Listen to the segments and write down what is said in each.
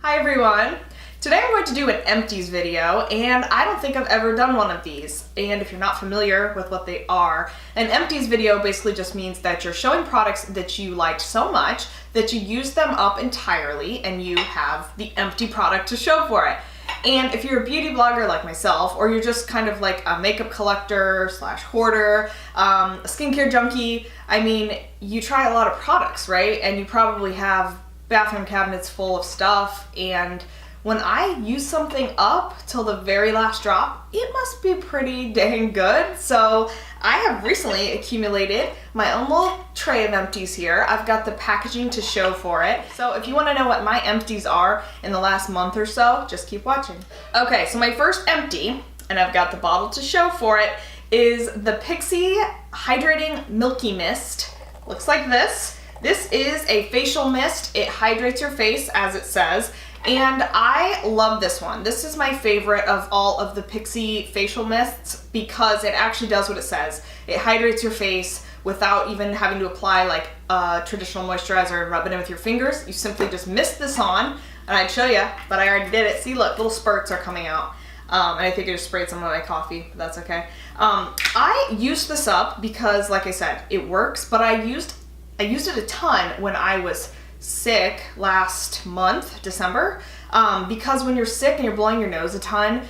Hi everyone! Today I'm going to do an empties video, and I don't think I've ever done one of these. And if you're not familiar with what they are, an empties video basically just means that you're showing products that you liked so much that you use them up entirely and you have the empty product to show for it. And if you're a beauty blogger like myself, or you're just kind of like a makeup collector slash hoarder, a skincare junkie, I mean, you try a lot of products, right? And you probably have bathroom cabinets full of stuff, and when I use something up till the very last drop, it must be pretty dang good. So I have recently accumulated my own little tray of empties here. I've got the packaging to show for it. So if you want to know what my empties are in the last month or so, just keep watching. Okay, so my first empty, and I've got the bottle to show for it, is the PIXI Hydrating Milky Mist. Looks like this. This is a facial mist. It hydrates your face, as it says, and I love this one. This is my favorite of all of the PIXI facial mists because it actually does what it says. It hydrates your face without even having to apply like a traditional moisturizer and rub it in with your fingers. You simply just mist this on, and I'd show you, but I already did it. See, look, little spurts are coming out. And I think I just sprayed some of my coffee, but that's okay. I used this up because, like I said, it works, but I used it a ton when I was sick last month, December, because when you're sick and you're blowing your nose a ton,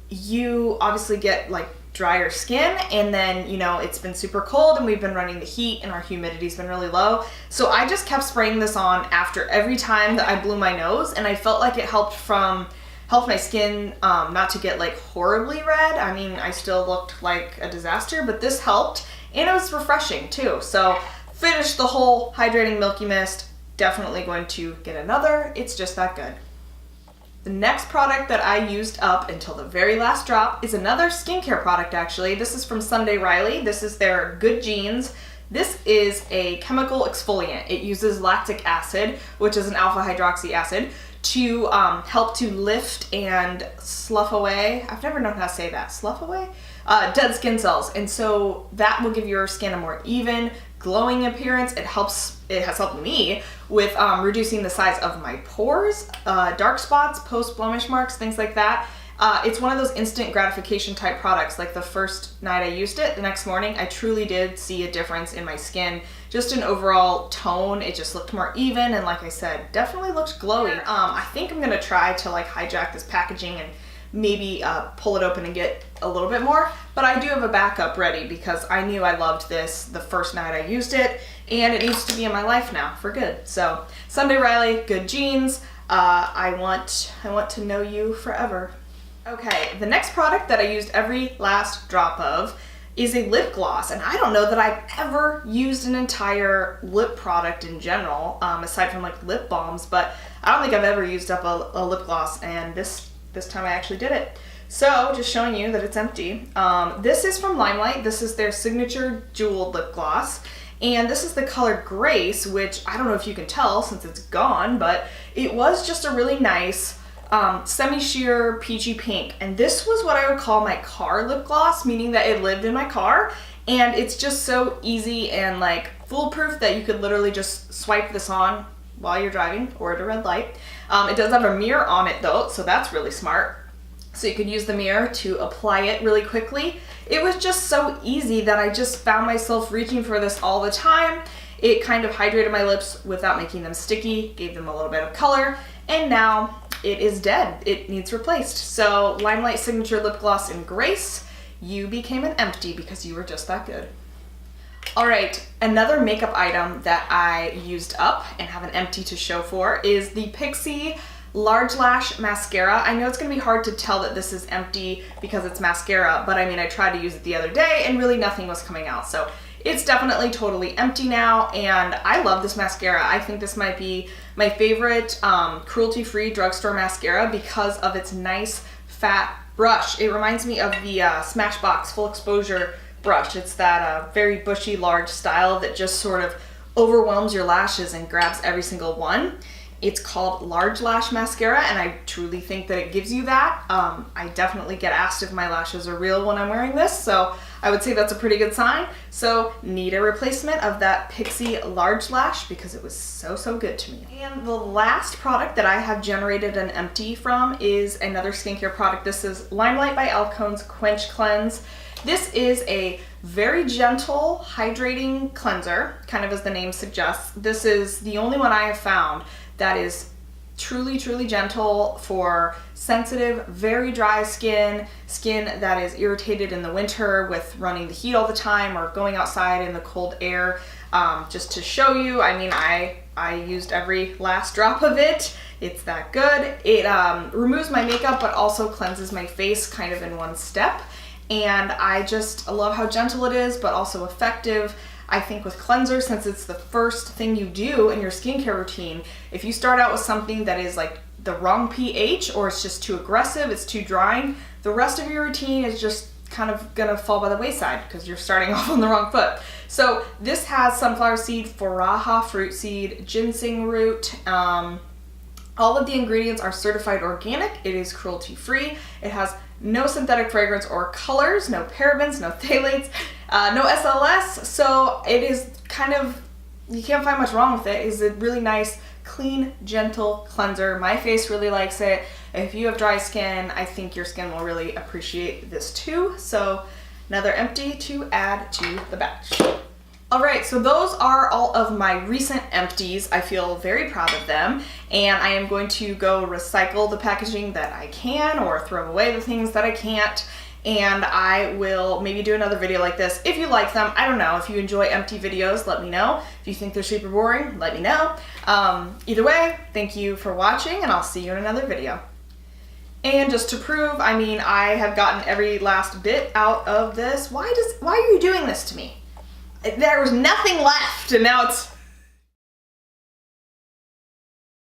you obviously get like drier skin, and then, you know, it's been super cold and we've been running the heat and our humidity's been really low. So I just kept spraying this on after every time that I blew my nose, and I felt like it helped my skin not to get like horribly red. I mean, I still looked like a disaster, but this helped, and it was refreshing too. So finished the whole hydrating milky mist. Definitely going to get another. It's just that good. The next product that I used up until the very last drop is another skincare product, actually. This is from Sunday Riley. This is their Good Genes. This is a chemical exfoliant. It uses lactic acid, which is an alpha hydroxy acid, to help to lift and slough away. I've never known how to say that. Slough away? Dead skin cells. And so that will give your skin a more even, glowing appearance. It has helped me with reducing the size of my pores, dark spots, post-blemish marks, things like that. It's one of those instant gratification type products. Like the first night I used it, the next morning I truly did see a difference in my skin. Just an overall tone, it just looked more even, and like I said, definitely looked glowy. I think I'm gonna try to like hijack this packaging and maybe pull it open and get a little bit more, but I do have a backup ready because I knew I loved this the first night I used it, and it needs to be in my life now for good. So Sunday Riley, Good Genes. I want to know you forever. Okay, the next product that I used every last drop of is a lip gloss, and I don't know that I've ever used an entire lip product in general, aside from like lip balms, but I don't think I've ever used up a lip gloss, and this time I actually did it. So just showing you that it's empty. This is from LimeLight. This is their signature jeweled lip gloss, and this is the color Grace, which I don't know if you can tell since it's gone, but it was just a really nice semi-sheer peachy pink, and this was what I would call my car lip gloss, meaning that it lived in my car, and it's just so easy and like foolproof that you could literally just swipe this on while you're driving or at a red light. It does have a mirror on it though, so that's really smart. So you could use the mirror to apply it really quickly. It was just so easy that I just found myself reaching for this all the time. It kind of hydrated my lips without making them sticky, gave them a little bit of color, and now it is dead. It needs replaced. So LimeLight Signature Lip Gloss in Grace, you became an empty because you were just that good. All right, another makeup item that I used up and have an empty to show for is the PIXI Large Lash Mascara. I know it's gonna be hard to tell that this is empty because it's mascara, but I mean, I tried to use it the other day and really nothing was coming out. So it's definitely totally empty now, and I love this mascara. I think this might be my favorite cruelty-free drugstore mascara because of its nice fat brush. It reminds me of the Smashbox Full Exposure brush. It's that very bushy, large style that just sort of overwhelms your lashes and grabs every single one. It's called Large Lash Mascara, and I truly think that it gives you that. I definitely get asked if my lashes are real when I'm wearing this, so I would say that's a pretty good sign. So need a replacement of that PIXI Large Lash because it was so, so good to me. And the last product that I have generated an empty from is another skincare product. This is LimeLight by Alcone's Quench Cleanse. This is a very gentle, hydrating cleanser, kind of as the name suggests. This is the only one I have found that is truly, truly gentle for sensitive, very dry skin that is irritated in the winter with running the heat all the time or going outside in the cold air. Just to show you, I mean, I used every last drop of it. It's that good. It removes my makeup but also cleanses my face kind of in one step. And I just love how gentle it is, but also effective. I think with cleanser, since it's the first thing you do in your skincare routine, if you start out with something that is like the wrong pH or it's just too aggressive, it's too drying, the rest of your routine is just kind of gonna fall by the wayside because you're starting off on the wrong foot. So this has sunflower seed, faraha fruit seed, ginseng root. All of the ingredients are certified organic. It is cruelty free. It has no synthetic fragrance or colors, no parabens, no phthalates, no SLS. So it is kind of, you can't find much wrong with it. It's a really nice, clean, gentle cleanser. My face really likes it. If you have dry skin, I think your skin will really appreciate this too. So another empty to add to the batch. All right, so those are all of my recent empties. I feel very proud of them, and I am going to go recycle the packaging that I can or throw away the things that I can't, and I will maybe do another video like this if you like them. I don't know. If you enjoy empty videos, let me know. If you think they're super boring, let me know. Either way, thank you for watching, and I'll see you in another video. And just to prove, I mean, I have gotten every last bit out of this. Why are you doing this to me? There was nothing left, and now it's